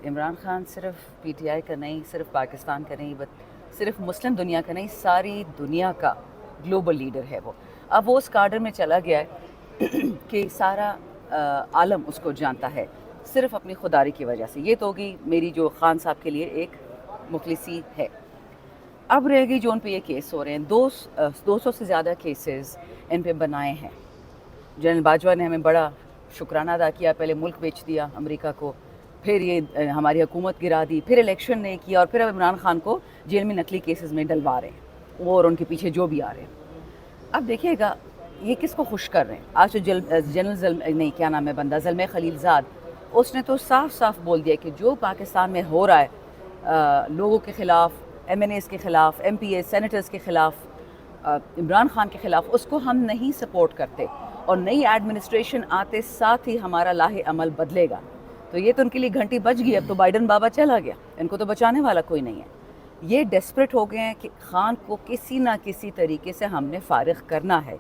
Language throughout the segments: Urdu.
عمران خان صرف پی ٹی آئی کا نہیں، صرف پاکستان کا نہیں، بٹ صرف مسلم دنیا کا نہیں، ساری دنیا کا گلوبل لیڈر ہے وہ. اب وہ اس کارڈر میں چلا گیا ہے کہ سارا عالم اس کو جانتا ہے صرف اپنی خودداری کی وجہ سے. یہ تو ہوگی میری جو خان صاحب کے لیے ایک مخلصی ہے. اب رہ گئی جو ان پہ یہ کیس ہو رہے ہیں، 200 سے زیادہ کیسز ان پہ بنائے ہیں. جنرل باجوہ نے ہمیں بڑا شکرانہ ادا کیا، پہلے ملک بیچ دیا امریکہ کو، پھر یہ ہماری حکومت گرا دی، پھر الیکشن نہیں کیا، اور پھر اب عمران خان کو جیل میں نقلی کیسز میں ڈلوا رہے ہیں وہ اور ان کے پیچھے جو بھی آ رہے ہیں. اب دیکھیے گا یہ کس کو خوش کر رہے ہیں. آج تو جنرل نہیں کیا نام ہے بندہ، زلمے خلیل زاد، اس نے تو صاف صاف بول دیا کہ جو پاکستان میں ہو رہا ہے لوگوں کے خلاف، ایم این ایز کے خلاف، ایم پی ایز، سینیٹرز کے خلاف، عمران خان کے خلاف، اس کو ہم نہیں سپورٹ کرتے، اور نئی ایڈمنسٹریشن آتے ساتھ ہی ہمارا لاہ عمل بدلے گا. تو یہ تو ان کے لیے گھنٹی بج گئی. اب تو بائیڈن بابا چلا گیا، ان کو تو بچانے والا کوئی نہیں ہے. یہ ڈیسپریٹ ہو گئے ہیں کہ خان کو کسی نہ کسی طریقے سے ہم نے فارغ کرنا ہے.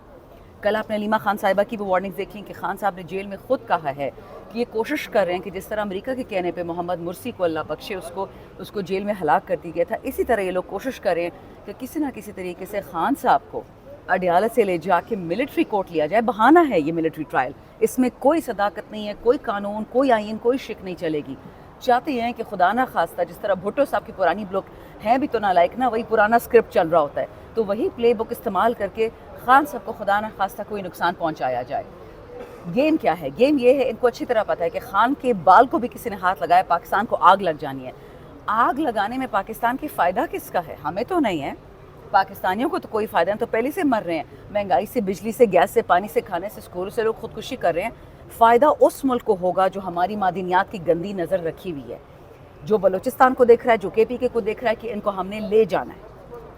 کل آپ نے علیمہ خان صاحبہ کی بھی وارننگ دیکھی کہ خان صاحب نے جیل میں خود کہا ہے کہ یہ کوشش کر رہے ہیں کہ جس طرح امریکہ کے کہنے پہ محمد مرسی کو اللہ بخشے اس کو جیل میں ہلاک کر دیا گیا تھا، اسی طرح یہ لوگ کوشش کر رہے ہیں کہ کسی نہ کسی طریقے سے خان صاحب کو اڈیالہ سے لے جا کے ملٹری کورٹ لیا جائے. بہانہ ہے یہ ملٹری ٹرائل، اس میں کوئی صداقت نہیں ہے، کوئی قانون، کوئی آئین، کوئی شک نہیں چلے گی. چاہتے ہیں کہ خدا نہ خواستہ جس طرح بھٹو صاحب کی پرانی بلوک ہیں بھی تو نالائق نا، وہی پرانا اسکرپٹ چل رہا ہوتا ہے، تو وہی پلے بک استعمال کر کے خان صاحب کو خدا نہ خواستہ کوئی نقصان پہنچایا جائے. گیم کیا ہے؟ گیم یہ ہے، ان کو اچھی طرح پتہ ہے کہ خان کے بال کو بھی کسی نے ہاتھ لگایا پاکستان کو آگ لگ جانی ہے. آگ لگانے میں پاکستان کی فائدہ کس کا ہے؟ ہمیں تو نہیں ہے، پاکستانیوں کو تو کوئی فائدہ نہیں، تو پہلے سے مر رہے ہیں. مہنگائی سے، بجلی سے، گیس سے، پانی سے، کھانے سے، اسکولوں سے لوگ خودکشی کر رہے ہیں. فائدہ اس ملک کو ہوگا جو ہماری معدنیات کی گندی نظر رکھی ہوئی ہے، جو بلوچستان کو دیکھ رہا ہے، جو کے پی کے کو دیکھ رہا ہے کہ ان کو ہم نے لے جانا ہے.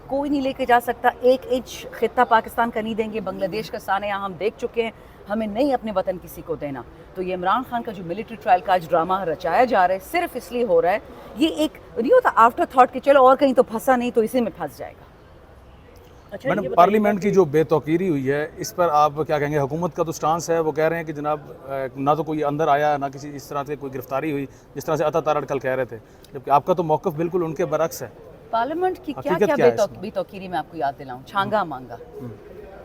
کوئی نہیں لے کے جا سکتا. 1 انچ خطہ پاکستان کا نہیں دیں گے. بنگلہ دیش کا سانحہ ہم دیکھ چکے ہیں، ہمیں نہیں اپنے وطن کسی کو دینا. تو یہ عمران خان کا جو ملٹری ٹرائل کا آج ڈرامہ رچایا جا رہا ہے، صرف اس لیے ہو رہا ہے، یہ ایک نہیں ہوتا آفٹر تھاٹ کہ چلو اور کہیں تو پھنسا نہیں تو اسی میں پھنس جائے گا. میڈم، پارلیمنٹ کی جو بے توقیری ہوئی ہے اس پر آپ کیا کہیں گے؟ حکومت کا تو سٹانس ہے، وہ کہہ رہے ہیں کہ جناب نہ تو کوئی اندر آیا، نہ کسی اس طرح سے کوئی گرفتاری ہوئی جس طرح سے عطا تارڑ کل کہہ رہے تھے، جبکہ آپ کا تو موقف بالکل ان کے برعکس ہے. پارلیمنٹ کی کیا بے توقیری میں آپ کو یاد دلاؤں. چھانگا مانگا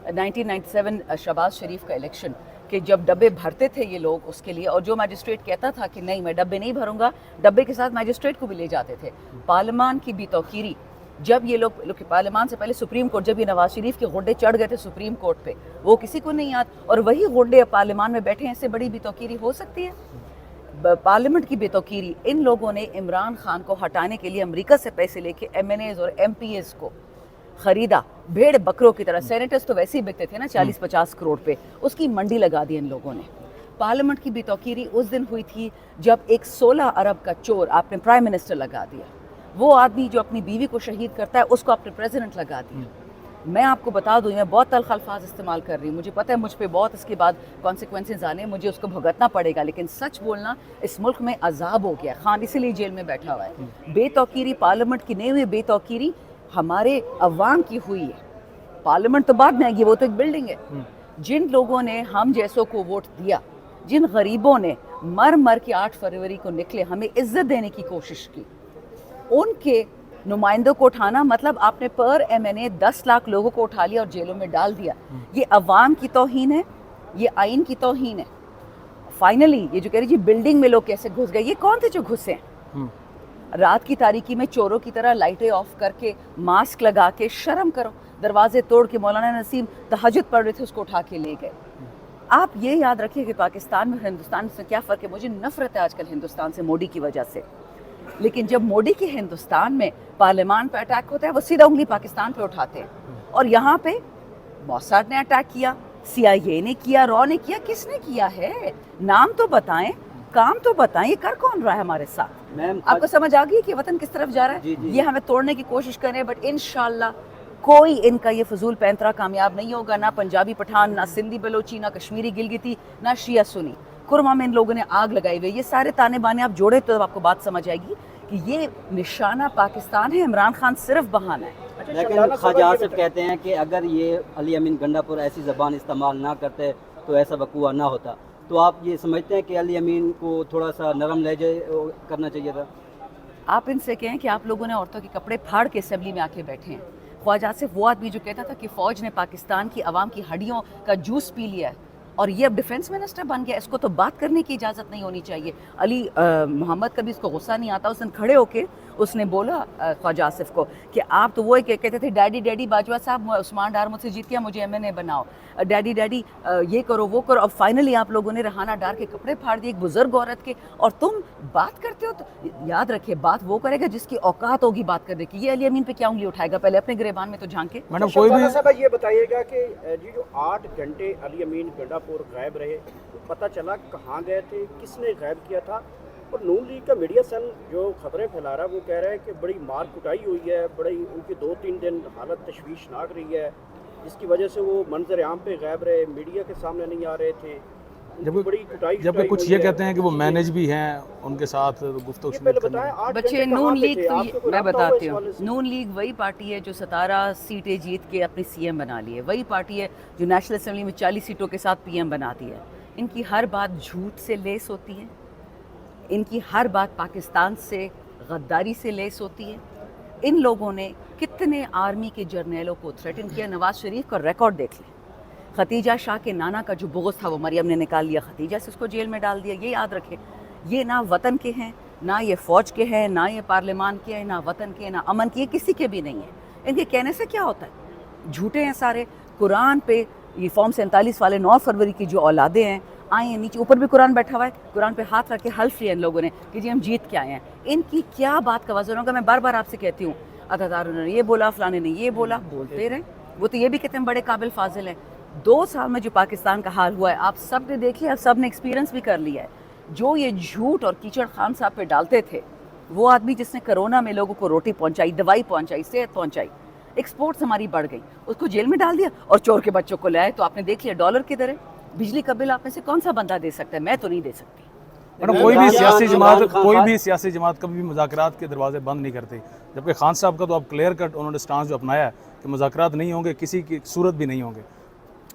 1997 شہباز شریف کا الیکشن، کہ جب ڈبے بھرتے تھے یہ لوگ اس کے لیے، اور جو میجسٹریٹ کہتا تھا کہ نہیں میں ڈبے نہیں بھروں گا، ڈبے کے ساتھ میجسٹریٹ کو بھی لے جاتے تھے. پارلیمان کی بے توقیری، جب یہ لوگ پارلیمان سے پہلے سپریم کورٹ، جب یہ نواز شریف کے غنڈے چڑھ گئے تھے سپریم کورٹ پہ، وہ کسی کو نہیں یاد، اور وہی غنڈے پارلیمان میں بیٹھے ہیں. اس سے بڑی بے توقیری ہو سکتی ہے؟ پارلیمنٹ کی بے توقیری. ان لوگوں نے عمران خان کو ہٹانے کے لیے امریکہ سے پیسے لے کے ایم این ایز اور ایم پی ایز کو خریدا بھیڑ بکروں کی طرح. سینیٹرز تو ویسے ہی بکتے تھے نا 40-50 کروڑ پہ، اس کی منڈی لگا دی ان لوگوں نے. پارلیمنٹ کی بے توقیری اس دن ہوئی تھی جب ایک 16 ارب کا چور آپ نے پرائم منسٹر لگا دیا. وہ آدمی جو اپنی بیوی کو شہید کرتا ہے اس کو آپ نے پریزیڈنٹ لگا دیا. میں آپ کو بتا دوں، میں بہت تلخ الفاظ استعمال کر رہی ہوں، مجھے پتہ ہے مجھ پہ بہت اس کے بعد کانسیکوینسز آنے ہیں، مجھے اس کو بھگتنا پڑے گا، لیکن سچ بولنا اس ملک میں عذاب ہو گیا. خان اسی لیے جیل میں بیٹھا ہوا ہے. بے توقیری پارلیمنٹ کی نہیں ہوئی، بے توقیری ہمارے عوام کی ہوئی ہے. پارلیمنٹ تو بعد میں آئے گی، وہ تو ایک بلڈنگ ہے. جن لوگوں نے ہم جیسوں کو ووٹ دیا، جن غریبوں نے مر کے 8 فروری کو نکلے ہمیں عزت دینے کی کوشش کی، ان کے نمائندوں کو اٹھانا مطلب آپ نے پر ایم این اے 10 لاکھ لوگوں کو اٹھا لیا اور جیلوں میں ڈال دیا. یہ عوام کی توہین ہے، یہ آئین کی توہین ہے. فائنلی یہ جو کہہ رہی جی بلڈنگ میں لوگ کیسے گھس گئے، یہ کون تھے جو گھسے ہیں؟ رات کی تاریکی میں چوروں کی طرح لائٹیں آف کر کے، ماسک لگا کے. شرم کرو. دروازے توڑ کے مولانا نسیم تہجد پڑھ رہے تھے، اس کو اٹھا کے لے گئے. آپ یہ یاد رکھیے کہ پاکستان میں ہندوستان سے کیا فرق ہے. مجھے نفرت ہے آج کل ہندوستان سے موڈی کی وجہ سے، لیکن جب موڈی کے ہندوستان میں پارلیمان پہ اٹیک ہوتا ہے وہ سیدھا انگلی پاکستان پہ اٹھاتے ہیں. اور یہاں پہ موساد نے اٹیک کیا، سی آئی اے نے کیا، را نے کیا. کس نے کیا ہے؟ نام تو بتائیں، کام تو بتائیں. یہ کر کون رہا ہے ہمارے ساتھ؟ آپ کو سمجھ آ گئی کہ وطن کس طرف جا رہا ہے؟ یہ ہمیں توڑنے کی کوشش کریں، بٹ انشاءاللہ کوئی ان کا یہ فضول پینترا کامیاب نہیں ہوگا. نہ پنجابی پٹھان، نہ سندھی بلوچی، نہ کشمیری گلگتی، نہ شیعہ سنی. کرما میں ان لوگوں نے آگ لگائی ہوئی. یہ سارے تانے بانے آپ جوڑے تو آپ کو بات سمجھ آئے گی کہ یہ نشانہ پاکستان ہے. عمران خان صرف بہانہ ہے. لیکن خواجہ آصف کہتے ہیں کہ اگر یہ علی امین گنڈا پور ایسی زبان استعمال نہ کرتے تو ایسا وقوع نہ ہوتا. تو آپ یہ سمجھتے ہیں کہ علی امین کو تھوڑا سا نرم لہجے کرنا چاہیے تھا؟ آپ ان سے کہیں کہ آپ لوگوں نے عورتوں کے کپڑے پھاڑ کے اسمبلی میں آ کے بیٹھے ہیں. خواجہ آصف وہ آدمی جو کہتا تھا کہ فوج نے پاکستان کی عوام کی ہڈیوں کا جوس پی لیا ہے اور یہ اب ڈیفنس منسٹر بن گیا. اس کو تو بات کرنے کی اجازت نہیں ہونی چاہیے. علی محمد کا بھی اس کو غصہ نہیں آتا. اس دن کھڑے ہو کے اس نے بولا خواجہ آصف کو کہ آپ تو وہ کہتے تھے ڈیڈی ڈیڈی باجوہ صاحب عثمان ڈار مجھ سے جیت گیا مجھے ایم این اے بناؤ, ڈیڈی ڈیڈی یہ کرو وہ کرو. اب فائنلی آپ لوگوں نے ریحانہ ڈار کے کپڑے پھاڑ دیے ایک بزرگ عورت کے, اور تم بات کرتے ہو. تو یاد رکھے بات وہ کرے گا جس کی اوقات ہوگی بات کرنے کی. یہ علی امین پہ کیا انگلی اٹھائے گا؟ پہلے اپنے گریبان میں تو جھانکے. میڈم کوئی بھی صاحب یہ بتائیے گا کہ جی جو 8 گھنٹے علی امین گنڈا پور غائب رہے, پتہ چلا کہاں گئے تھے, کس نے غائب کیا تھا؟ اور نون لیگ کا میڈیا سیل جو خبریں پھیلا رہا ہے وہ کہہ رہا ہے کہ بڑی مار کٹائی ہوئی ہے, بڑی ان کی 2-3 دن حالت تشویشناک رہی ہے, جس کی وجہ سے وہ منظر عام پہ غائب رہے, میڈیا کے سامنے نہیں آ رہے تھے. جبکہ کچھ یہ کہتے ہیں کہ وہ مینج بھی ہیں ان کے ساتھ گفتگو شنید. بچے نون لیگ تو میں بتاتی ہوں, نون لیگ وہی پارٹی ہے جو 17 سیٹیں جیت کے اپنی سی ایم بنا لی ہے, وہی پارٹی ہے جو نیشنل اسمبلی میں 40 سیٹوں کے ساتھ پی ایم بناتی ہے. ان کی ہر بات جھوٹ سے لیس ہوتی ہے, ان کی ہر بات پاکستان سے غداری سے لیس ہوتی ہے. ان لوگوں نے کتنے آرمی کے جرنیلوں کو تھریٹن کیا. نواز شریف کا ریکارڈ دیکھ لیں. ختیجہ شاہ کے نانا کا جو بغض تھا وہ مریم نے نکال لیا, ختیجہ سے اس کو جیل میں ڈال دیا. یہ یاد رکھیں, یہ نہ وطن کے ہیں, نہ یہ فوج کے ہیں, نہ یہ پارلیمان کے ہیں, نہ وطن کے, نہ امن کے, کسی کے بھی نہیں ہیں. ان کے کہنے سے کیا ہوتا ہے؟ جھوٹے ہیں سارے. قرآن پہ یہ فارم 47 والے 9 فروری کی جو اولادیں ہیں آئی ہیں, نیچے اوپر بھی قرآن بیٹھا ہوا ہے, قرآن پہ ہاتھ رکھ کے حلف لیا ان لوگوں نے کہ جی ہم جیت کے آئے ہیں. ان کی کیا بات کا وزن ہوگا؟ میں بار بار آپ سے کہتی ہوں, عطادار نے یہ بولا, فلانے نے یہ بولا, بولتے رہیں. وہ تو یہ بھی کہتے ہیں بڑے قابل فاضل ہیں. 2 سال میں جو پاکستان کا حال ہوا ہے آپ سب نے دیکھ لیا, سب نے ایکسپیرینس بھی کر لیا ہے. جو یہ جھوٹ اور کیچڑ خان صاحب پہ ڈالتے تھے, وہ آدمی جس نے کرونا میں لوگوں کو روٹی پہنچائی, دوائی پہنچائی, صحت پہنچائی, ایکسپورٹس ہماری بڑھ گئی, اس کو جیل میں ڈال دیا اور چور کے بچوں کو لے آئے. تو آپ نے دیکھ لیا ڈالر کدھر ہے. بجلی کا بل آپ میں سے کون سا بندہ دے سکتا ہے؟ میں تو نہیں دے سکتی. کوئی بھی سیاسی جماعت کبھی بھی مذاکرات کے دروازے بند نہیں کرتی, جبکہ خان صاحب کا تو اب کلیئر کٹ انہوں نے سٹانس جو اپنایا ہے کہ مذاکرات نہیں ہوں گے, کسی کی صورت بھی نہیں ہوں گے.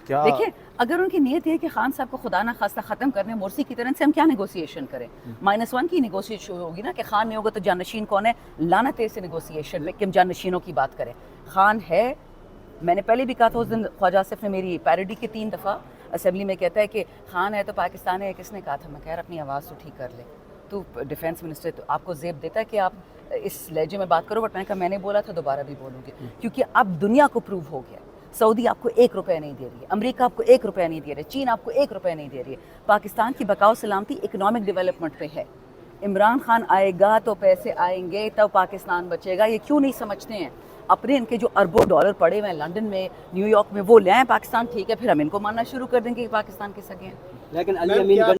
کیا دیکھیں اگر ان کی نیت ہے کہ خان صاحب کو خدا نہ خواستہ ختم کرنے, مرسی کی طرح سے ہم کیا نیگوسیشن کریں؟ -1 کی نیگوسیشن ہوگی نا کہ خان نہیں ہوگا تو جانشین کون ہے. لعنت ہے سے نیگوسیشن میں کہ ہم جانشینوں کی بات کریں. خان ہے, میں نے پہلے بھی کہا تھا اس دن خواجہ آصف نے میری پیروڈی کی 3 دفعہ اسمبلی میں کہتا ہے کہ خان ہے تو پاکستان ہے. کس نے کہا تھا؟ میں کہہ رہا اپنی آواز تو ٹھیک کر لے. تو ڈیفینس منسٹر تو آپ کو زیب دیتا ہے کہ آپ اس لہجے میں بات کرو, بٹ میں نے کہا میں نے بولا تھا دوبارہ بھی بولوں گی, کیونکہ اب دنیا کو پروو ہو گیا. سعودی آپ کو 1 روپے نہیں دے رہی ہے, امریکہ آپ کو 1 روپے نہیں دے رہے, چین آپ کو 1 روپے نہیں دے رہی ہے. پاکستان کی بقا و سلامتی اکنامک ڈیولپمنٹ پہ ہے. عمران خان آئے گا تو پیسے آئیں گے تب پاکستان بچے گا. یہ کیوں نہیں سمجھتے ہیں؟ اپنے ان کے جو اربوں ڈالر پڑے ہوئے ہیں لندن میں, نیو یارک میں, وہ لے آئیں پاکستان, ٹھیک ہے, پھر ہم ان کو ماننا شروع کر دیں گے کہ پاکستان کے سگے ہیں. لیکن علی امین